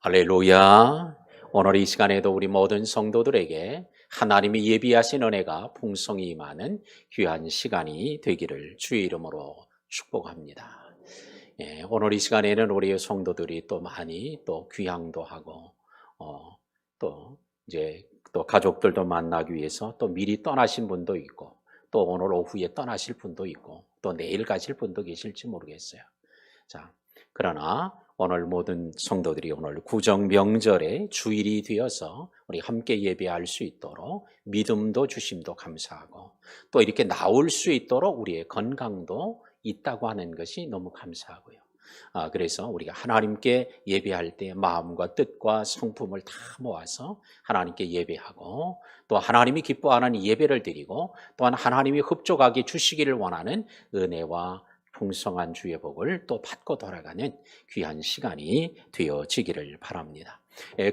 할렐루야. 오늘 이 시간에도 우리 모든 성도들에게 하나님이 예비하신 은혜가 풍성히 임하는 귀한 시간이 되기를 주의 이름으로 축복합니다. 오늘 이 시간에는 우리 성도들이 또 많이 또 귀향도 하고 또 이제 또 가족들도 만나기 위해서 또 미리 떠나신 분도 있고 또 오늘 오후에 떠나실 분도 있고 또 내일 가실 분도 계실지 모르겠어요. 자, 그러나 오늘 모든 성도들이 오늘 구정 명절의 주일이 되어서 우리 함께 예배할 수 있도록 믿음도 주심도 감사하고 또 이렇게 나올 수 있도록 우리의 건강도 있다고 하는 것이 너무 감사하고요. 그래서 우리가 하나님께 예배할 때 마음과 뜻과 성품을 다 모아서 하나님께 예배하고 또 하나님이 기뻐하는 예배를 드리고 또한 하나님이 흡족하게 주시기를 원하는 은혜와 풍성한 주의 복을 또 받고 돌아가는 귀한 시간이 되어지기를 바랍니다.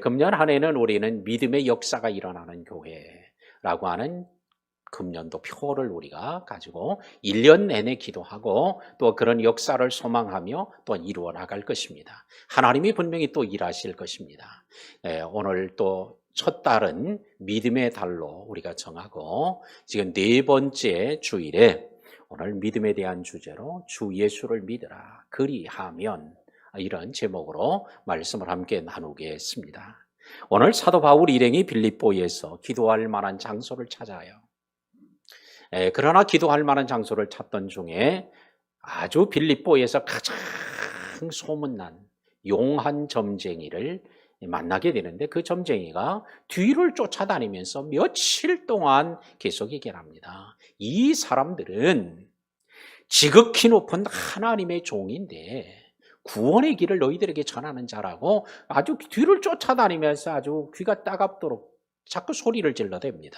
금년 한 해는 우리는 믿음의 역사가 일어나는 교회라고 하는 금년도 표를 우리가 가지고 1년 내내 기도하고 또 그런 역사를 소망하며 또 이루어 나갈 것입니다. 하나님이 분명히 또 일하실 것입니다. 오늘 또 첫 달은 믿음의 달로 우리가 정하고 지금 네 번째 주일에 오늘 믿음에 대한 주제로 주 예수를 믿으라 그리하면 이런 제목으로 말씀을 함께 나누겠습니다. 오늘 사도 바울 일행이 빌립보에서 기도할 만한 장소를 찾아요. 그러나 기도할 만한 장소를 찾던 중에 아주 빌립보에서 가장 소문난 용한 점쟁이를 만나게 되는데 그 점쟁이가 뒤를 쫓아다니면서 며칠 동안 계속 얘기를 합니다. 이 사람들은 지극히 높은 하나님의 종인데 구원의 길을 너희들에게 전하는 자라고 아주 뒤를 쫓아다니면서 아주 귀가 따갑도록 자꾸 소리를 질러댑니다.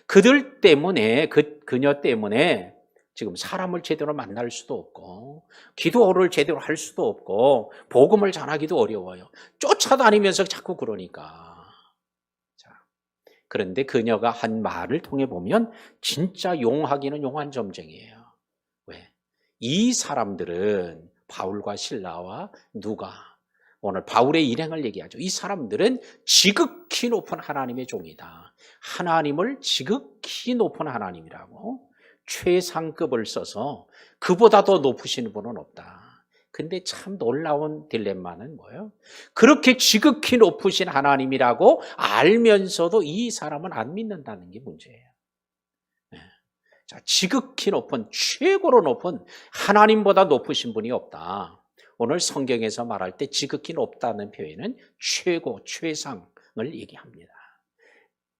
그들 때문에 그녀 때문에 지금 사람을 제대로 만날 수도 없고 기도를 제대로 할 수도 없고 복음을 전하기도 어려워요. 쫓아다니면서 자꾸 그러니까. 자, 그런데 그녀가 한 말을 통해 보면 진짜 용하기는 용한 점쟁이에요. 왜? 이 사람들은 바울과 실라와 누가 오늘 바울의 일행을 얘기하죠. 이 사람들은 지극히 높은 하나님의 종이다. 하나님을 지극히 높은 하나님이라고 최상급을 써서 그보다 더 높으신 분은 없다. 근데 참 놀라운 딜레마는 뭐예요? 그렇게 지극히 높으신 하나님이라고 알면서도 이 사람은 안 믿는다는 게 문제예요. 자, 지극히 높은, 최고로 높은 하나님보다 높으신 분이 없다. 오늘 성경에서 말할 때 지극히 높다는 표현은 최고, 최상을 얘기합니다.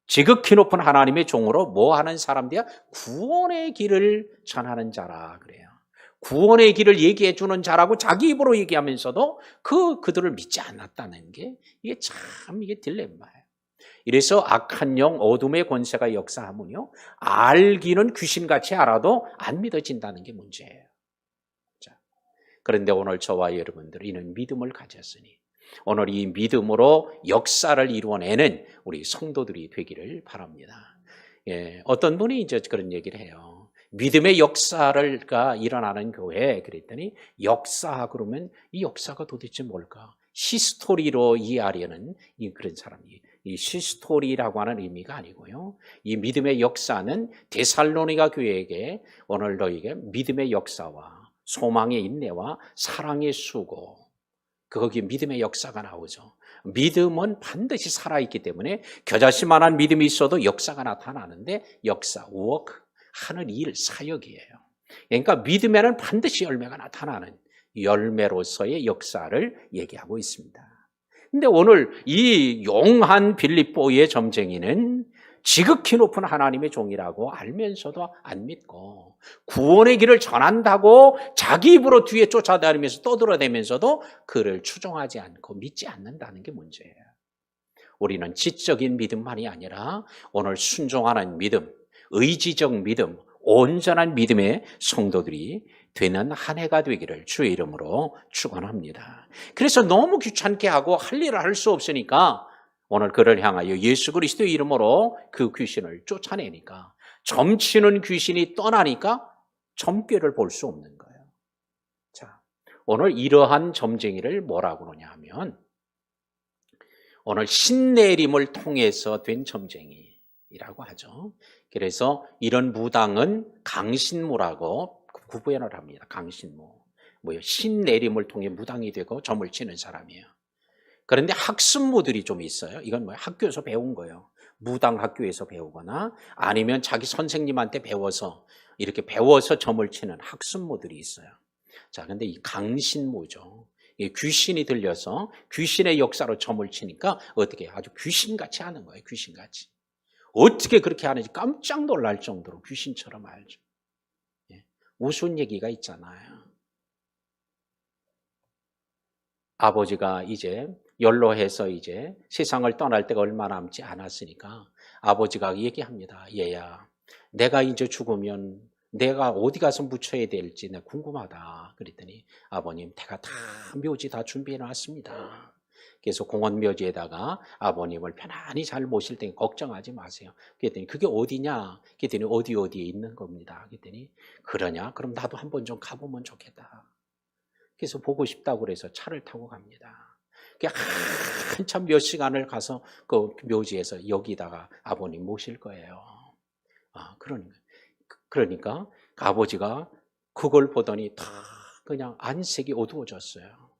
지극히 높은 하나님의 종으로 뭐 하는 사람들이야? 구원의 길을 전하는 자라 그래요. 구원의 길을 얘기해 주는 자라고 자기 입으로 얘기하면서도 그들을 믿지 않았다는 게 이게 딜레마예요. 이래서 악한 영, 어둠의 권세가 역사하면요, 알기는 귀신같이 알아도 안 믿어진다는 게 문제예요. 자, 그런데 오늘 저와 여러분들 이는 믿음을 가졌으니 오늘 이 믿음으로 역사를 이루어내는 우리 성도들이 되기를 바랍니다. 어떤 분이 이제 그런 얘기를 해요. 믿음의 역사가 일어나는 교회 그랬더니 역사 그러면 이 역사가 도대체 뭘까? 히스토리로 이해하려는 그런 사람이 이 히스토리라고 하는 의미가 아니고요. 이 믿음의 역사는 데살로니가 교회에게 오늘 너희에게 믿음의 역사와 소망의 인내와 사랑의 수고 거기에 믿음의 역사가 나오죠. 믿음은 반드시 살아있기 때문에 겨자씨만한 믿음이 있어도 역사가 나타나는데 역사, 워크, 하는 일, 사역이에요. 그러니까 믿음에는 반드시 열매가 나타나는 열매로서의 역사를 얘기하고 있습니다. 근데 오늘 이 용한 빌립보의 점쟁이는 지극히 높은 하나님의 종이라고 알면서도 안 믿고 구원의 길을 전한다고 자기 입으로 뒤에 쫓아다니면서 떠들어대면서도 그를 추종하지 않고 믿지 않는다는 게 문제예요. 우리는 지적인 믿음만이 아니라 오늘 순종하는 믿음, 의지적 믿음, 온전한 믿음의 성도들이 되는 한 해가 되기를 주의 이름으로 축원합니다. 그래서 너무 귀찮게 하고 할 일을 할 수 없으니까 오늘 그를 향하여 예수 그리스도의 이름으로 그 귀신을 쫓아내니까 점치는 귀신이 떠나니까 점괘를 볼 수 없는 거예요. 자, 오늘 이러한 점쟁이를 뭐라고 그러냐 하면 오늘 신내림을 통해서 된 점쟁이라고 하죠. 그래서 이런 무당은 강신무라고 구분을 합니다. 강신무. 뭐요? 신내림을 통해 무당이 되고 점을 치는 사람이에요. 그런데 학습무들이 좀 있어요. 이건 뭐예요? 학교에서 배운 거예요. 무당 학교에서 배우거나 아니면 자기 선생님한테 배워서 이렇게 배워서 점을 치는 학습무들이 있어요. 자, 근데 이 강신무죠. 이 귀신이 들려서 귀신의 역사로 점을 치니까 어떻게 아주 귀신같이 하는 거예요. 귀신같이. 어떻게 그렇게 하는지 깜짝 놀랄 정도로 귀신처럼 알죠. 예. 우스운 얘기가 있잖아요. 아버지가 이제 연로해서 이제 세상을 떠날 때가 얼마 남지 않았으니까 아버지가 얘기합니다. 얘야, 내가 이제 죽으면 내가 어디 가서 묻혀야 될지 내가 궁금하다. 그랬더니 아버님, 제가 다 묘지 다 준비해 놨습니다. 그래서 공원 묘지에다가 아버님을 편안히 잘 모실 테니 걱정하지 마세요. 그랬더니 그게 어디냐? 그랬더니 어디에 있는 겁니다. 그랬더니 그러냐? 그럼 나도 한번 좀 가보면 좋겠다. 그래서 보고 싶다고 그래서 차를 타고 갑니다. 한참 몇 시간을 가서 그 묘지에서 여기다가 아버님 모실 거예요. 그러니까 아버지가 그걸 보더니 다 그냥 안색이 어두워졌어요.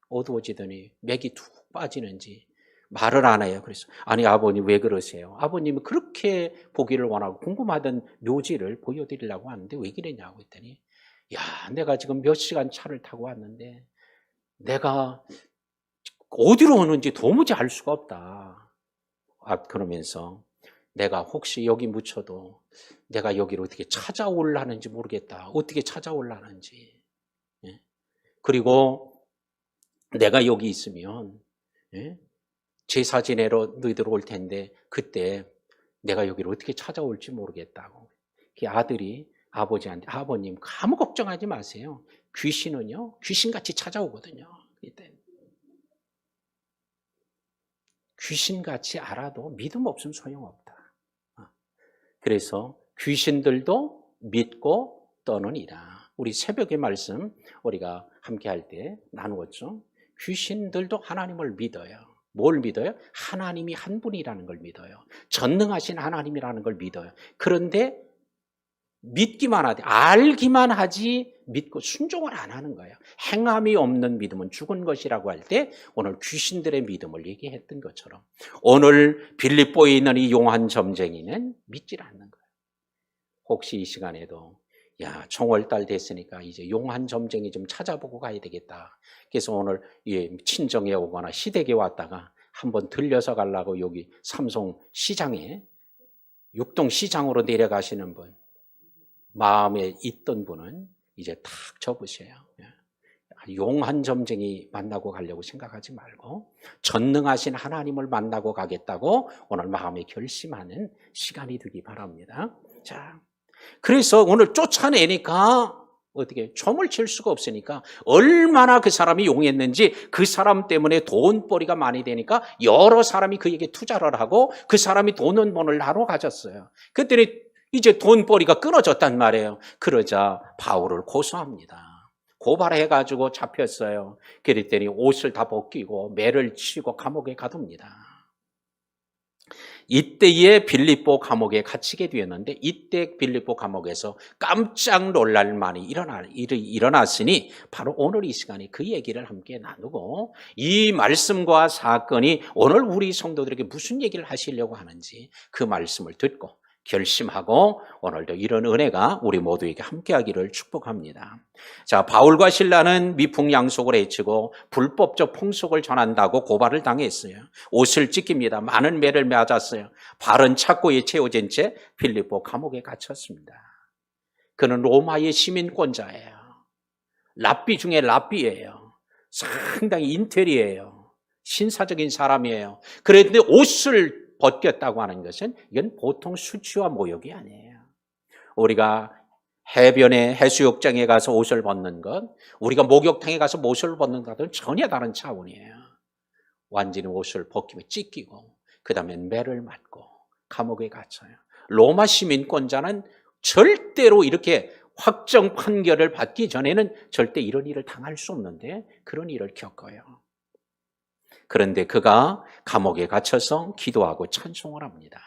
어두워지더니 맥이 툭 빠지는지 말을 안 해요. 그래서 아니 아버님 왜 그러세요? 아버님은 그렇게 보기를 원하고 궁금하던 묘지를 보여드리려고 하는데 왜 그러냐고 했더니 야, 내가 지금 몇 시간 차를 타고 왔는데 내가 어디로 오는지 도무지 알 수가 없다. 그러면서 내가 혹시 여기 묻혀도 내가 여기를 어떻게 찾아올라는지 모르겠다. 어떻게 찾아올라는지. 예? 그리고 내가 여기 있으면 제사 지내러 너희들 올 텐데 그때 내가 여기를 어떻게 찾아올지 모르겠다고. 그 아들이 아버지한테 아버님 아무 걱정하지 마세요. 귀신은요 귀신같이 찾아오거든요. 귀신같이 알아도 믿음 없으면 소용없다. 그래서 귀신들도 믿고 떠느니라. 우리 새벽의 말씀 우리가 함께 할 때 나누었죠. 귀신들도 하나님을 믿어요. 뭘 믿어요? 하나님이 한 분이라는 걸 믿어요. 전능하신 하나님이라는 걸 믿어요. 그런데 믿기만 하되 알기만 하지 믿고 순종을 안 하는 거예요. 행함이 없는 믿음은 죽은 것이라고 할 때 오늘 귀신들의 믿음을 얘기했던 것처럼 오늘 빌립보에 있는 이 용한 점쟁이는 믿질 않는 거예요. 혹시 이 시간에도 야, 총월달 됐으니까 이제 용한 점쟁이 좀 찾아보고 가야 되겠다. 그래서 오늘 친정에 오거나 시댁에 왔다가 한번 들려서 가려고 여기 삼성 시장에 육동 시장으로 내려가시는 분, 마음에 있던 분은 이제 탁 접으세요. 용한 점쟁이 만나고 가려고 생각하지 말고 전능하신 하나님을 만나고 가겠다고 오늘 마음에 결심하는 시간이 되기 바랍니다. 자, 그래서 오늘 쫓아내니까 어떻게 점을 칠 수가 없으니까 얼마나 그 사람이 용했는지 그 사람 때문에 돈벌이가 많이 되니까 여러 사람이 그에게 투자를 하고 그 사람이 돈은 번을 나로 가졌어요. 그랬더니 이제 돈벌이가 끊어졌단 말이에요. 그러자 바울을 고소합니다. 고발해가지고 잡혔어요. 그랬더니 옷을 다 벗기고 매를 치고 감옥에 가둡니다. 이때에 빌립보 감옥에 갇히게 되었는데 이때 빌립보 감옥에서 깜짝 놀랄 만이 일어났으니 바로 오늘 이 시간에 그 얘기를 함께 나누고 이 말씀과 사건이 오늘 우리 성도들에게 무슨 얘기를 하시려고 하는지 그 말씀을 듣고 결심하고 오늘도 이런 은혜가 우리 모두에게 함께하기를 축복합니다. 자, 바울과 실라는 미풍양속을 해치고 불법적 풍속을 전한다고 고발을 당했어요. 옷을 찢깁니다. 많은 매를 맞았어요. 발은 착고에 채워진 채 빌립보 감옥에 갇혔습니다. 그는 로마의 시민권자예요. 랍비 중에 랍비예요. 상당히 인텔이에요. 신사적인 사람이에요. 그런데 옷을 벗겼다고 하는 것은 이건 보통 수치와 모욕이 아니에요. 우리가 해변에 해수욕장에 가서 옷을 벗는 것, 우리가 목욕탕에 가서 옷을 벗는 것과는 전혀 다른 차원이에요. 완전히 옷을 벗기면 찢기고 그 다음에 매를 맞고 감옥에 갇혀요. 로마 시민권자는 절대로 이렇게 확정 판결을 받기 전에는 절대 이런 일을 당할 수 없는데 그런 일을 겪어요. 그런데 그가 감옥에 갇혀서 기도하고 찬송을 합니다.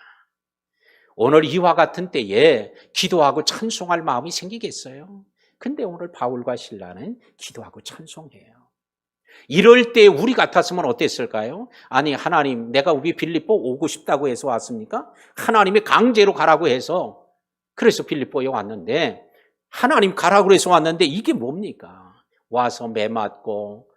오늘 이와 같은 때에 기도하고 찬송할 마음이 생기겠어요? 근데 오늘 바울과 실라는 기도하고 찬송해요. 이럴 때 우리 같았으면 어땠을까요? 아니, 하나님, 내가 우리 빌립보 오고 싶다고 해서 왔습니까? 하나님이 강제로 가라고 해서, 그래서 빌립보에 왔는데, 하나님 가라고 해서 왔는데 이게 뭡니까? 와서 매 맞고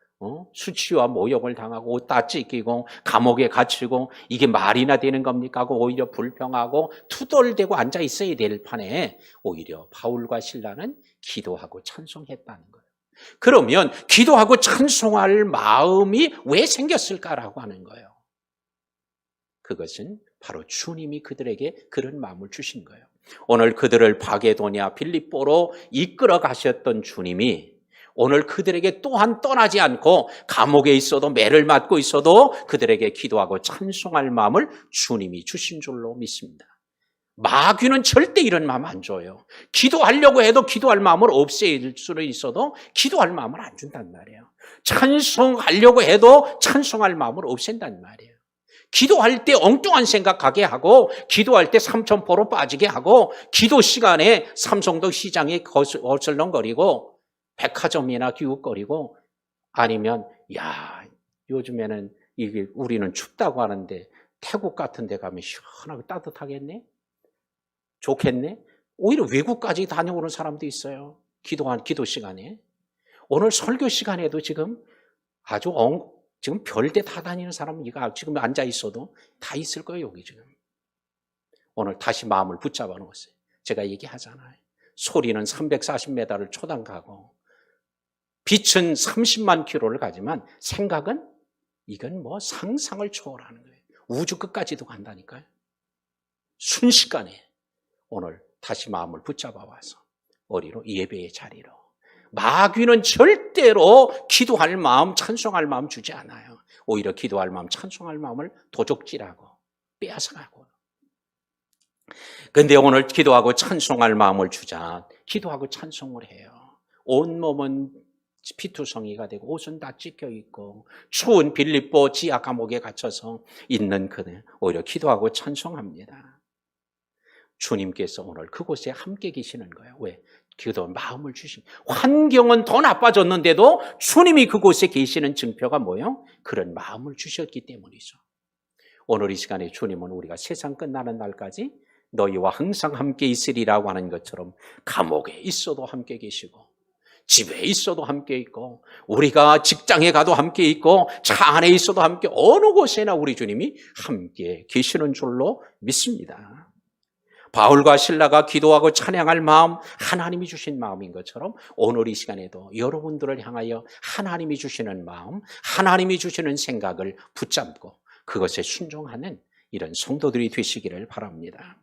수치와 모욕을 당하고 옷 다 찢기고 감옥에 갇히고 이게 말이나 되는 겁니까? 하고 오히려 불평하고 투덜대고 앉아 있어야 될 판에 오히려 바울과 실라는 기도하고 찬송했다는 거예요. 그러면 기도하고 찬송할 마음이 왜 생겼을까라고 하는 거예요. 그것은 바로 주님이 그들에게 그런 마음을 주신 거예요. 오늘 그들을 마게도냐 빌립보로 이끌어 가셨던 주님이 오늘 그들에게 또한 떠나지 않고 감옥에 있어도 매를 맞고 있어도 그들에게 기도하고 찬송할 마음을 주님이 주신 줄로 믿습니다. 마귀는 절대 이런 마음 안 줘요. 기도하려고 해도 기도할 마음을 없앨 수는 있어도 기도할 마음을 안 준단 말이에요. 찬송하려고 해도 찬송할 마음을 없앤단 말이에요. 기도할 때 엉뚱한 생각하게 하고 기도할 때 삼천포로 빠지게 하고 기도 시간에 삼성동 시장에 어슬렁거리고 백화점이나 기웃거리고 아니면 야 요즘에는 이게 우리는 춥다고 하는데 태국 같은 데 가면 시원하고 따뜻하겠네? 좋겠네? 오히려 외국까지 다녀오는 사람도 있어요. 기도 시간에. 오늘 설교 시간에도 지금 아주 지금 별데 다 다니는 사람이 지금 앉아 있어도 다 있을 거예요, 여기 지금. 오늘 다시 마음을 붙잡아 놓았어요. 제가 얘기하잖아요. 소리는 340m를 초당 가고 빛은 30만 킬로를 가지만 생각은 이건 뭐 상상을 초월하는 거예요. 우주 끝까지도 간다니까요. 순식간에 오늘 다시 마음을 붙잡아 와서 어디로? 예배의 자리로. 마귀는 절대로 기도할 마음, 찬송할 마음 주지 않아요. 오히려 기도할 마음, 찬송할 마음을 도적질하고 빼앗아가고. 그런데 오늘 기도하고 찬송할 마음을 주자 기도하고 찬송을 해요. 온몸은 피투성이가 되고 옷은 다 찢겨 있고 추운 빌립보 지하 감옥에 갇혀서 있는 그들 오히려 기도하고 찬송합니다. 주님께서 오늘 그곳에 함께 계시는 거예요. 왜? 기도 마음을 주신. 환경은 더 나빠졌는데도 주님이 그곳에 계시는 증표가 뭐예요? 그런 마음을 주셨기 때문이죠. 오늘 이 시간에 주님은 우리가 세상 끝나는 날까지 너희와 항상 함께 있으리라고 하는 것처럼 감옥에 있어도 함께 계시고 집에 있어도 함께 있고 우리가 직장에 가도 함께 있고 차 안에 있어도 함께 어느 곳에나 우리 주님이 함께 계시는 줄로 믿습니다. 바울과 실라가 기도하고 찬양할 마음 하나님이 주신 마음인 것처럼 오늘 이 시간에도 여러분들을 향하여 하나님이 주시는 마음, 하나님이 주시는 생각을 붙잡고 그것에 순종하는 이런 성도들이 되시기를 바랍니다.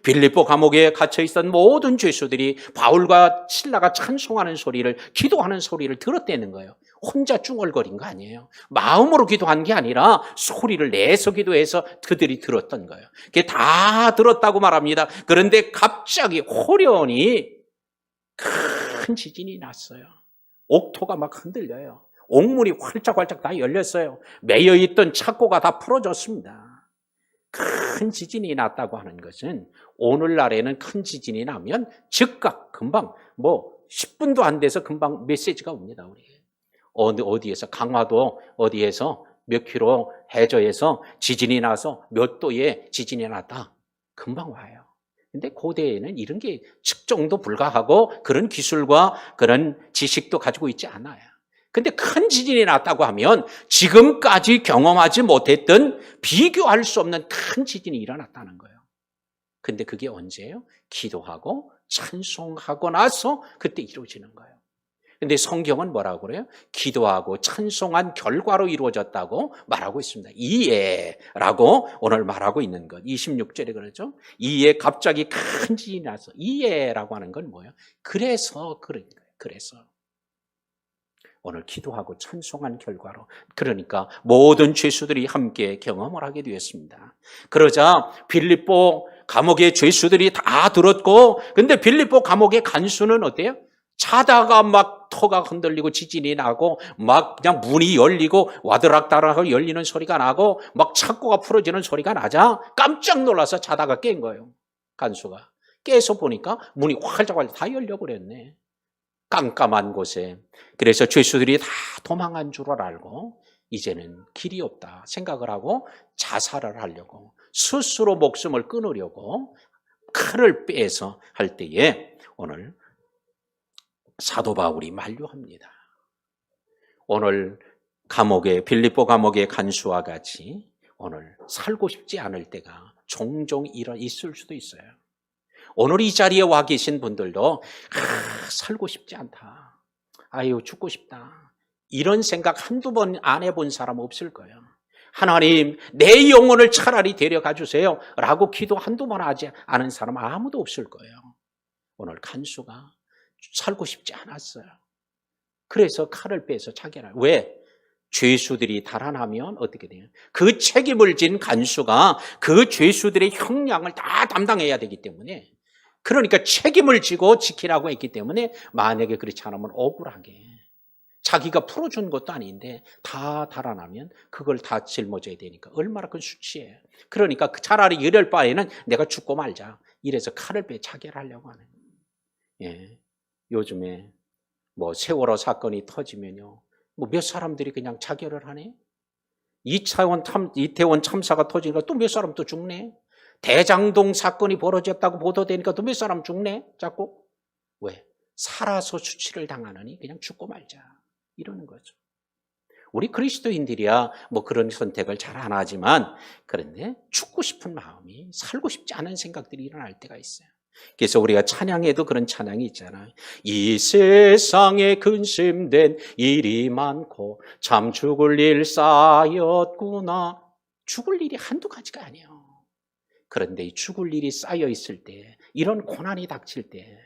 빌립보 감옥에 갇혀있던 모든 죄수들이 바울과 실라가 찬송하는 소리를, 기도하는 소리를 들었다는 거예요. 혼자 쭝얼거린 거 아니에요. 마음으로 기도한 게 아니라 소리를 내서 기도해서 그들이 들었던 거예요. 그게 다 들었다고 말합니다. 그런데 갑자기 호련히 큰 지진이 났어요. 옥토가 막 흔들려요. 옥문이 활짝활짝 다 열렸어요. 매여있던 착고가 다 풀어졌습니다. 큰 지진이 났다고 하는 것은 오늘날에는 큰 지진이 나면 즉각 금방 10분도 안 돼서 금방 메시지가 옵니다. 우리에게. 어디에서 강화도 어디에서 몇 킬로 해저에서 지진이 나서 몇 도에 지진이 났다. 금방 와요. 근데 고대에는 이런 게 측정도 불가하고 그런 기술과 그런 지식도 가지고 있지 않아요. 근데 큰 지진이 났다고 하면 지금까지 경험하지 못했던 비교할 수 없는 큰 지진이 일어났다는 거예요. 근데 그게 언제예요? 기도하고 찬송하고 나서 그때 이루어지는 거예요. 근데 성경은 뭐라고 그래요? 기도하고 찬송한 결과로 이루어졌다고 말하고 있습니다. 이에라고 오늘 말하고 있는 것. 26절에 그러죠. 이에 갑자기 큰 지진이 나서 이에라고 하는 건 뭐예요? 그래서 그런 거예요. 그래서. 오늘 기도하고 찬송한 결과로 그러니까 모든 죄수들이 함께 경험을 하게 되었습니다. 그러자 빌립보 감옥의 죄수들이 다 들었고 근데 빌립보 감옥의 간수는 어때요? 자다가 막 터가 흔들리고 지진이 나고 막 그냥 문이 열리고 와드락다락 열리는 소리가 나고 막 창고가 풀어지는 소리가 나자 깜짝 놀라서 자다가 깬 거예요. 간수가. 깨서 보니까 문이 활짝활짝 다 열려버렸네. 깜깜한 곳에. 그래서 죄수들이 다 도망한 줄을 알고 이제는 길이 없다 생각을 하고 자살을 하려고 스스로 목숨을 끊으려고 칼을 빼서 할 때에 오늘 사도 바울이 만류합니다. 오늘 감옥에 빌립보 감옥의 간수와 같이 오늘 살고 싶지 않을 때가 종종 있을 수도 있어요. 오늘 이 자리에 와 계신 분들도 살고 싶지 않다. 아유 죽고 싶다. 이런 생각 한두 번 안 해본 사람 없을 거예요. 하나님 내 영혼을 차라리 데려가 주세요 라고 기도 한두 번 하지 않은 사람 아무도 없을 거예요. 오늘 간수가 살고 싶지 않았어요. 그래서 칼을 빼서 자기를. 왜? 죄수들이 달아나면 어떻게 돼요? 그 책임을 진 간수가 그 죄수들의 형량을 다 담당해야 되기 때문에 그러니까 책임을 지고 지키라고 했기 때문에 만약에 그렇지 않으면 억울하게 자기가 풀어준 것도 아닌데 다 달아나면 그걸 다 짊어져야 되니까 얼마나 큰 수치예요. 그러니까 차라리 이럴 바에는 내가 죽고 말자. 이래서 칼을 빼 자결 하려고 하는 거예요. 예. 요즘에 뭐 세월호 사건이 터지면요. 뭐 몇 사람들이 그냥 자결을 하네. 이태원 참사가 터지니까 또 몇 사람 또 죽네. 대장동 사건이 벌어졌다고 보도되니까 또 몇 사람 죽네. 자꾸. 왜? 살아서 수치를 당하느니 그냥 죽고 말자. 이러는 거죠. 우리 그리스도인들이야 뭐 그런 선택을 잘 안 하지만 그런데 죽고 싶은 마음이 살고 싶지 않은 생각들이 일어날 때가 있어요. 그래서 우리가 찬양에도 그런 찬양이 있잖아요. 이 세상에 근심된 일이 많고 참 죽을 일 쌓였구나. 죽을 일이 한두 가지가 아니에요. 그런데 이 죽을 일이 쌓여 있을 때, 이런 고난이 닥칠 때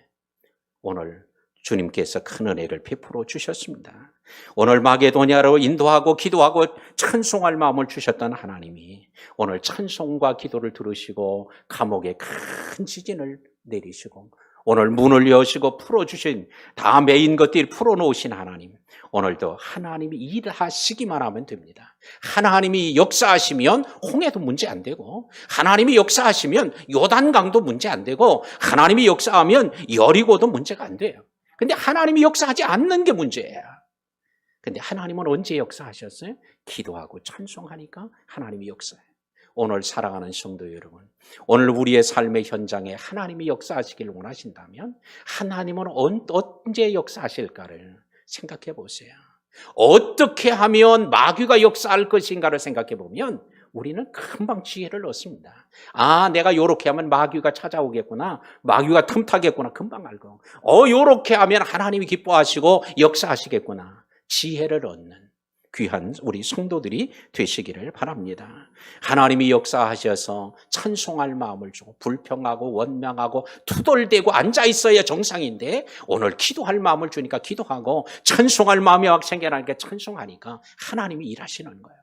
오늘 주님께서 큰 은혜를 베풀어 주셨습니다. 오늘 마게도냐로 인도하고 기도하고 찬송할 마음을 주셨던 하나님이 오늘 찬송과 기도를 들으시고 감옥에 큰 지진을 내리시고 오늘 문을 여시고 풀어주신 다 메인 것들이 풀어놓으신 하나님, 오늘도 하나님이 일하시기만 하면 됩니다. 하나님이 역사하시면 홍해도 문제 안 되고, 하나님이 역사하시면 요단강도 문제 안 되고, 하나님이 역사하면 여리고도 문제가 안 돼요. 근데 하나님이 역사하지 않는 게 문제예요. 근데 하나님은 언제 역사하셨어요? 기도하고 찬송하니까 하나님이 역사해요. 오늘 사랑하는 성도 여러분, 오늘 우리의 삶의 현장에 하나님이 역사하시기를 원하신다면 하나님은 언제 역사하실까를 생각해 보세요. 어떻게 하면 마귀가 역사할 것인가를 생각해 보면 우리는 금방 지혜를 얻습니다. 아, 내가 요렇게 하면 마귀가 찾아오겠구나, 마귀가 틈타겠구나, 금방 알고, 요렇게 하면 하나님이 기뻐하시고 역사하시겠구나, 지혜를 얻는 귀한 우리 성도들이 되시기를 바랍니다. 하나님이 역사하셔서 찬송할 마음을 주고, 불평하고 원망하고 투덜대고 앉아있어야 정상인데 오늘 기도할 마음을 주니까 기도하고, 찬송할 마음이 막 생겨나니까 찬송하니까 하나님이 일하시는 거예요.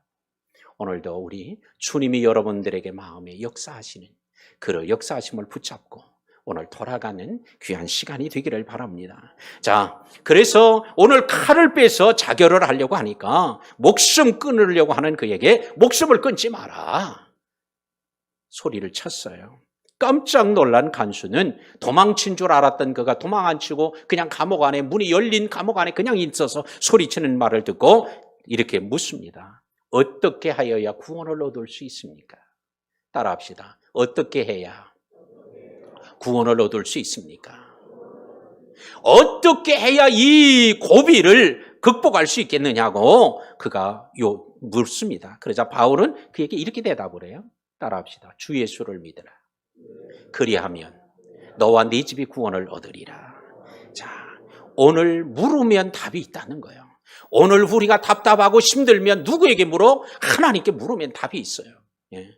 오늘도 우리 주님이 여러분들에게 마음에 역사하시는 그 역사하심을 붙잡고 오늘 돌아가는 귀한 시간이 되기를 바랍니다. 자, 그래서 오늘 칼을 빼서 자결을 하려고 하니까 목숨 끊으려고 하는 그에게 목숨을 끊지 마라 소리를 쳤어요. 깜짝 놀란 간수는 도망친 줄 알았던 그가 도망 안 치고 그냥 감옥 안에, 문이 열린 감옥 안에 그냥 있어서 소리치는 말을 듣고 이렇게 묻습니다. 어떻게 하여야 구원을 얻을 수 있습니까? 따라합시다. 어떻게 해야 구원을 얻을 수 있습니까? 어떻게 해야 이 고비를 극복할 수 있겠느냐고 그가 묻습니다. 그러자 바울은 그에게 이렇게 대답을 해요. 따라합시다. 주 예수를 믿으라. 그리하면 너와 네 집이 구원을 얻으리라. 자, 오늘 물으면 답이 있다는 거예요. 오늘 우리가 답답하고 힘들면 누구에게 물어? 하나님께 물으면 답이 있어요. 예.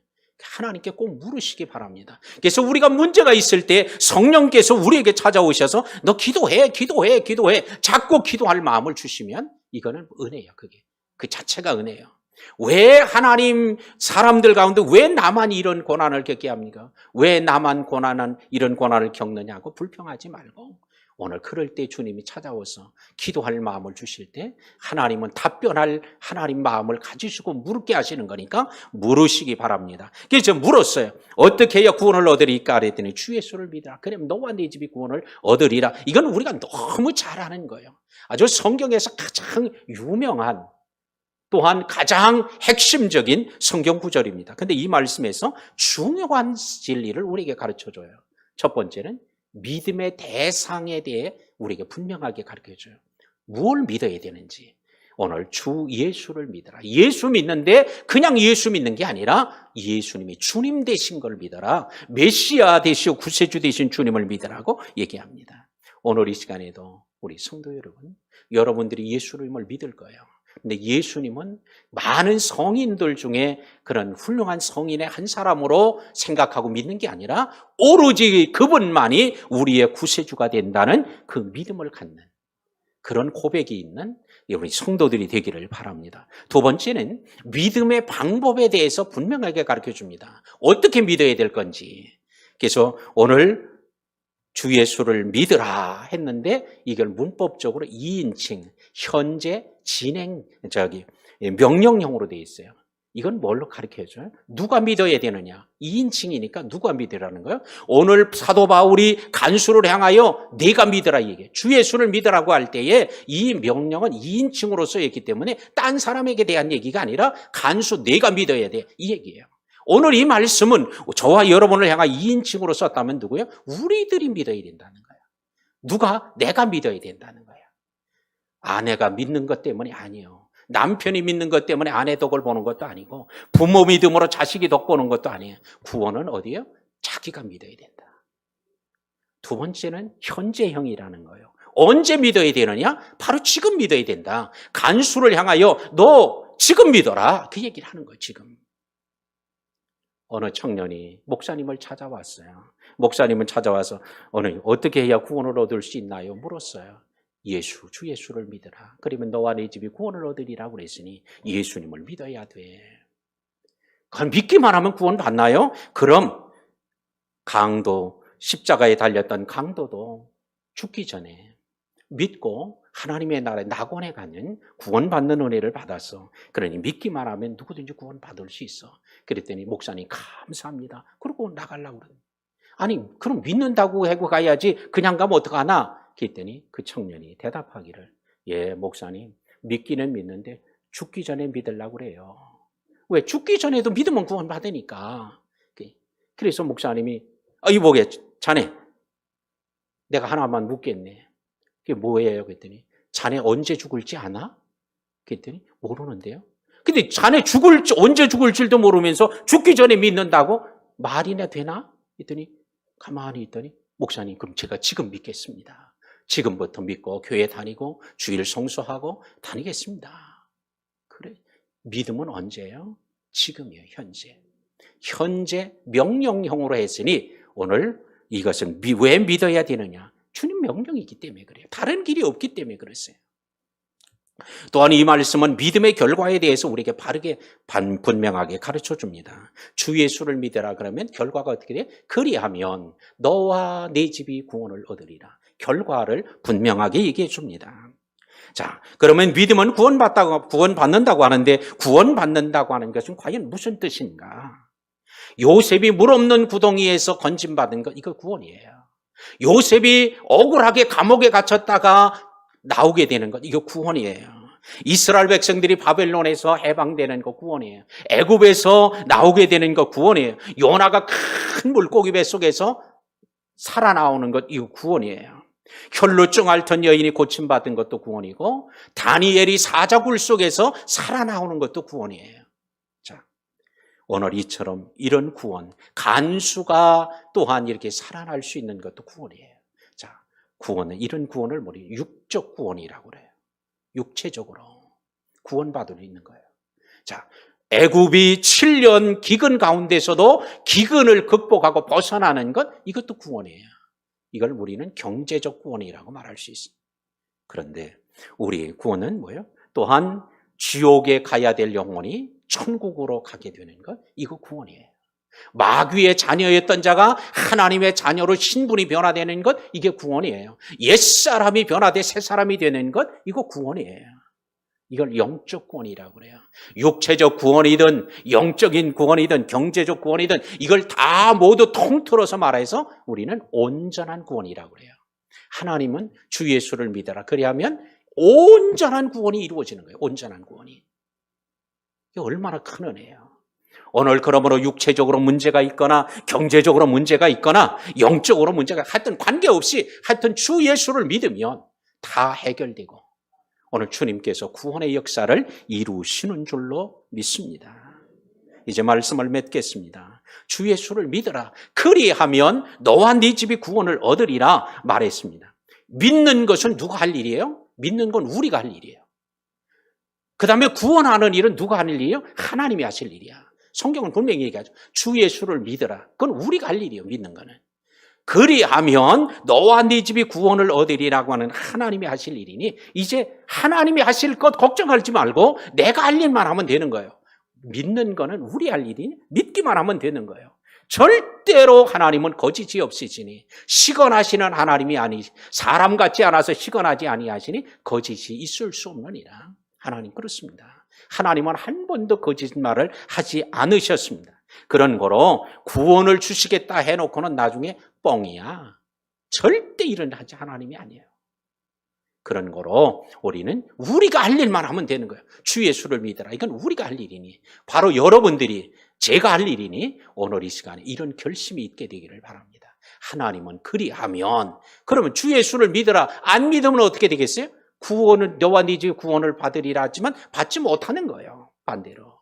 하나님께 꼭 물으시기 바랍니다. 그래서 우리가 문제가 있을 때 성령께서 우리에게 찾아오셔서 너 기도해 자꾸 기도할 마음을 주시면 이거는 은혜예요. 그게 그 자체가 은혜예요. 왜 하나님 사람들 가운데 왜 나만 이런 고난을 겪게 합니까? 왜 나만 이런 고난을 겪느냐고 불평하지 말고 오늘 그럴 때 주님이 찾아와서 기도할 마음을 주실 때 하나님은 답변할 하나님 마음을 가지시고 물게 하시는 거니까 물으시기 바랍니다. 그래서 제가 물었어요. 어떻게 해야 구원을 얻으리까 그랬더니 주 예수를 믿으라. 그러면 너와 네 집이 구원을 얻으리라. 이건 우리가 너무 잘 아는 거예요. 아주 성경에서 가장 유명한 또한 가장 핵심적인 성경 구절입니다. 그런데 이 말씀에서 중요한 진리를 우리에게 가르쳐줘요. 첫 번째는 믿음의 대상에 대해 우리에게 분명하게 가르쳐줘요. 무엇을 믿어야 되는지. 오늘 주 예수를 믿어라. 예수 믿는데 그냥 예수 믿는 게 아니라 예수님이 주님 되신 걸 믿어라. 메시아 되시오 구세주 되신 주님을 믿으라고 얘기합니다. 오늘 이 시간에도 우리 성도 여러분, 여러분들이 예수님을 믿을 거예요. 근데 예수님은 많은 성인들 중에 그런 훌륭한 성인의 한 사람으로 생각하고 믿는 게 아니라 오로지 그분만이 우리의 구세주가 된다는 그 믿음을 갖는 그런 고백이 있는 우리 성도들이 되기를 바랍니다. 두 번째는 믿음의 방법에 대해서 분명하게 가르쳐줍니다. 어떻게 믿어야 될 건지. 그래서 오늘 주 예수를 믿으라 했는데 이걸 문법적으로 2인칭, 현재, 진행, 명령형으로 되어 있어요. 이건 뭘로 가르쳐줘요? 누가 믿어야 되느냐? 2인칭이니까 누가 믿으라는 거예요? 오늘 사도 바울이 간수를 향하여 네가 믿으라 얘기해요. 주 예수를 믿으라고 할 때에 이 명령은 2인칭으로서 했기 때문에 딴 사람에게 대한 얘기가 아니라 간수 네가 믿어야 돼 이 얘기예요. 오늘 이 말씀은 저와 여러분을 향한 2인칭으로 썼다면 누구예요? 우리들이 믿어야 된다는 거예요. 누가? 내가 믿어야 된다는 거예요. 아내가 믿는 것 때문이 아니에요. 남편이 믿는 것 때문에 아내 덕을 보는 것도 아니고 부모 믿음으로 자식이 덕 보는 것도 아니에요. 구원은 어디예요? 자기가 믿어야 된다. 두 번째는 현재형이라는 거예요. 언제 믿어야 되느냐? 바로 지금 믿어야 된다. 간수를 향하여 너 지금 믿어라. 그 얘기를 하는 거예요. 지금. 어느 청년이 목사님을 찾아왔어요. 목사님은 찾아와서 오늘 어떻게 해야 구원을 얻을 수 있나요? 물었어요. 예수, 주 예수를 믿으라. 그러면 너와 네 집이 구원을 얻으리라고 그랬으니 예수님을 믿어야 돼. 그럼 믿기만 하면 구원 받나요? 그럼 강도, 십자가에 달렸던 강도도 죽기 전에 믿고 하나님의 나라에 낙원에 가는 구원받는 은혜를 받았어. 그러니 믿기만 하면 누구든지 구원받을 수 있어. 그랬더니 목사님 감사합니다. 그러고 나가려고 그러더니 아니 그럼 믿는다고 하고 가야지 그냥 가면 어떡하나? 그랬더니 그 청년이 대답하기를 예 목사님 믿기는 믿는데 죽기 전에 믿으려고 그래요. 왜? 죽기 전에도 믿으면 구원받으니까. 그래서 목사님이 이보게 자네 내가 하나만 묻겠네. 그게 뭐예요? 그랬더니 자네 언제 죽을지 아나? 그랬더니 모르는데요. 근데 자네 언제 죽을지도 모르면서 죽기 전에 믿는다고 말이나 되나? 그랬더니 가만히 있더니 목사님 그럼 제가 지금 믿겠습니다. 지금부터 믿고 교회 다니고 주일 성수하고 다니겠습니다. 그래. 믿음은 언제예요? 지금이에요. 현재. 현재 명령형으로 했으니 오늘 이것은 왜 믿어야 되느냐? 주님 명령이기 때문에 그래요. 다른 길이 없기 때문에 그랬어요. 또한 이 말씀은 믿음의 결과에 대해서 우리에게 바르게 분명하게 가르쳐줍니다. 주 예수를 믿으라 그러면 결과가 어떻게 돼? 그리하면 너와 네 집이 구원을 얻으리라. 결과를 분명하게 얘기해 줍니다. 자, 그러면 믿음은 구원받는다고 하는데 구원받는다고 하는 것은 과연 무슨 뜻인가? 요셉이 물 없는 구덩이에서 건짐받은 것, 이거 구원이에요. 요셉이 억울하게 감옥에 갇혔다가 나오게 되는 것, 이거 구원이에요. 이스라엘 백성들이 바벨론에서 해방되는 거 구원이에요. 애굽에서 나오게 되는 거 구원이에요. 요나가 큰 물고기 뱃속에서 살아나오는 것, 이거 구원이에요. 혈루증 앓던 여인이 고침받은 것도 구원이고 다니엘이 사자굴 속에서 살아나오는 것도 구원이에요. 자, 오늘 이처럼 이런 구원, 간수가 또한 이렇게 살아날 수 있는 것도 구원이에요. 자, 구원은 이런 구원을 우리 육적 구원이라고 그래요. 육체적으로 구원받을 수 있는 거예요. 자, 애굽이 7년 기근 가운데서도 기근을 극복하고 벗어나는 것, 이것도 구원이에요. 이걸 우리는 경제적 구원이라고 말할 수 있습니다. 그런데 우리 구원은 뭐예요? 또한 지옥에 가야 될 영혼이 천국으로 가게 되는 것, 이거 구원이에요. 마귀의 자녀였던 자가 하나님의 자녀로 신분이 변화되는 것, 이게 구원이에요. 옛사람이 변화돼 새사람이 되는 것, 이거 구원이에요. 이걸 영적 구원이라고 그래요. 육체적 구원이든 영적인 구원이든 경제적 구원이든 이걸 다 모두 통틀어서 말해서 우리는 온전한 구원이라고 그래요. 하나님은 주 예수를 믿어라. 그래야면 온전한 구원이 이루어지는 거예요. 온전한 구원이. 이게 얼마나 큰 은혜예요. 오늘 그러므로 육체적으로 문제가 있거나 경제적으로 문제가 있거나 영적으로 문제가 하여튼 관계없이 하여튼 주 예수를 믿으면 다 해결되고 오늘 주님께서 구원의 역사를 이루시는 줄로 믿습니다. 이제 말씀을 맺겠습니다. 주 예수를 믿어라. 그리하면 너와 네 집이 구원을 얻으리라 말했습니다. 믿는 것은 누가 할 일이에요? 믿는 건 우리가 할 일이에요. 그 다음에 구원하는 일은 누가 하는 일이에요? 하나님이 하실 일이야. 성경은 분명히 얘기하죠. 주 예수를 믿어라. 그건 우리가 할 일이에요. 믿는 거는. 그리하면 너와 네 집이 구원을 얻으리라고 하는 하나님이 하실 일이니 이제 하나님이 하실 것 걱정하지 말고 내가 할 일만 하면 되는 거예요. 믿는 거는 우리 할 일이니 믿기만 하면 되는 거예요. 절대로 하나님은 거짓이 없으시니 시건하시는 하나님이 아니 사람 같지 않아서 시건하지 아니하시니 거짓이 있을 수 없느니라. 하나님 그렇습니다. 하나님은 한 번도 거짓말을 하지 않으셨습니다. 그런 거로 구원을 주시겠다 해놓고는 나중에 뻥이야. 절대 이런 하지 하나님이 아니에요. 그런 거로 우리는 우리가 할 일만 하면 되는 거예요. 주 예수를 믿어라. 이건 우리가 할 일이니 바로 여러분들이 제가 할 일이니 오늘 이 시간에 이런 결심이 있게 되기를 바랍니다. 하나님은 그리하면 그러면 주 예수를 믿어라. 안 믿으면 어떻게 되겠어요? 구원은 너와 네 집이 구원을 받으리라 하지만 받지 못하는 거예요. 반대로.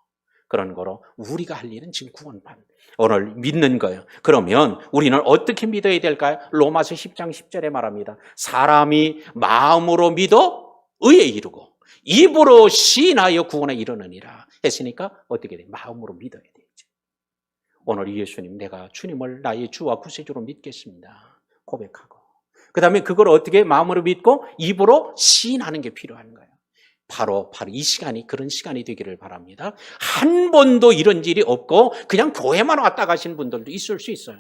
그런 거로 우리가 할 일은 지금 구원받는 오늘 믿는 거예요. 그러면 우리는 어떻게 믿어야 될까요? 로마서 10장 10절에 말합니다. 사람이 마음으로 믿어 의에 이르고 입으로 시인하여 구원에 이르느니라 했으니까 어떻게 돼요? 마음으로 믿어야 되죠. 오늘 예수님 내가 주님을 나의 주와 구세주로 믿겠습니다. 고백하고 그 다음에 그걸 어떻게 마음으로 믿고 입으로 시인하는 게 필요한 거예요. 바로 이 시간이 그런 시간이 되기를 바랍니다. 한 번도 이런 일이 없고 그냥 교회만 왔다 가신 분들도 있을 수 있어요.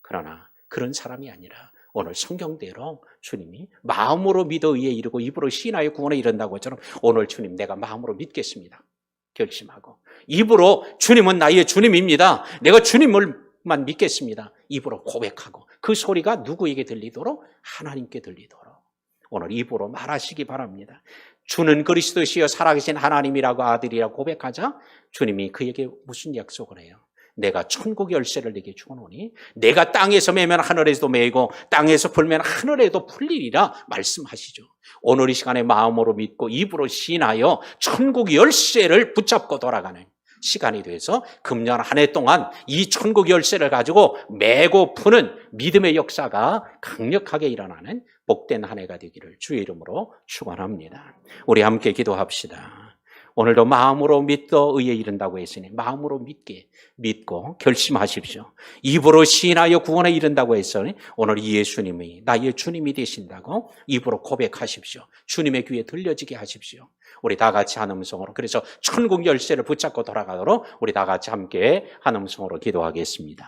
그러나 그런 사람이 아니라 오늘 성경대로 주님이 마음으로 믿어 의에 이르고 입으로 시인하여 구원에 이른다고 했처럼 오늘 주님 내가 마음으로 믿겠습니다. 결심하고 입으로 주님은 나의 주님입니다. 내가 주님을만 믿겠습니다. 입으로 고백하고 그 소리가 누구에게 들리도록? 하나님께 들리도록 오늘 입으로 말하시기 바랍니다. 주는 그리스도시여 살아계신 하나님이라고 아들이라고 고백하자 주님이 그에게 무슨 약속을 해요? 내가 천국 열쇠를 내게 주노니 내가 땅에서 매면 하늘에도 매이고 땅에서 풀면 하늘에도 풀리리라 말씀하시죠. 오늘 이 시간에 마음으로 믿고 입으로 시인하여 천국 열쇠를 붙잡고 돌아가는 시간이 돼서 금년 한 해 동안 이 천국 열쇠를 가지고 매고 푸는 믿음의 역사가 강력하게 일어나는 복된 한 해가 되기를 주의 이름으로 축원합니다. 우리 함께 기도합시다. 오늘도 마음으로 믿어 의에 이른다고 했으니 마음으로 믿고 결심하십시오. 입으로 시인하여 구원에 이른다고 했으니 오늘 이 예수님이 나의 주님이 되신다고 입으로 고백하십시오. 주님의 귀에 들려지게 하십시오. 우리 다 같이 한 음성으로 그래서 천국 열쇠를 붙잡고 돌아가도록 우리 다 같이 함께 한 음성으로 기도하겠습니다.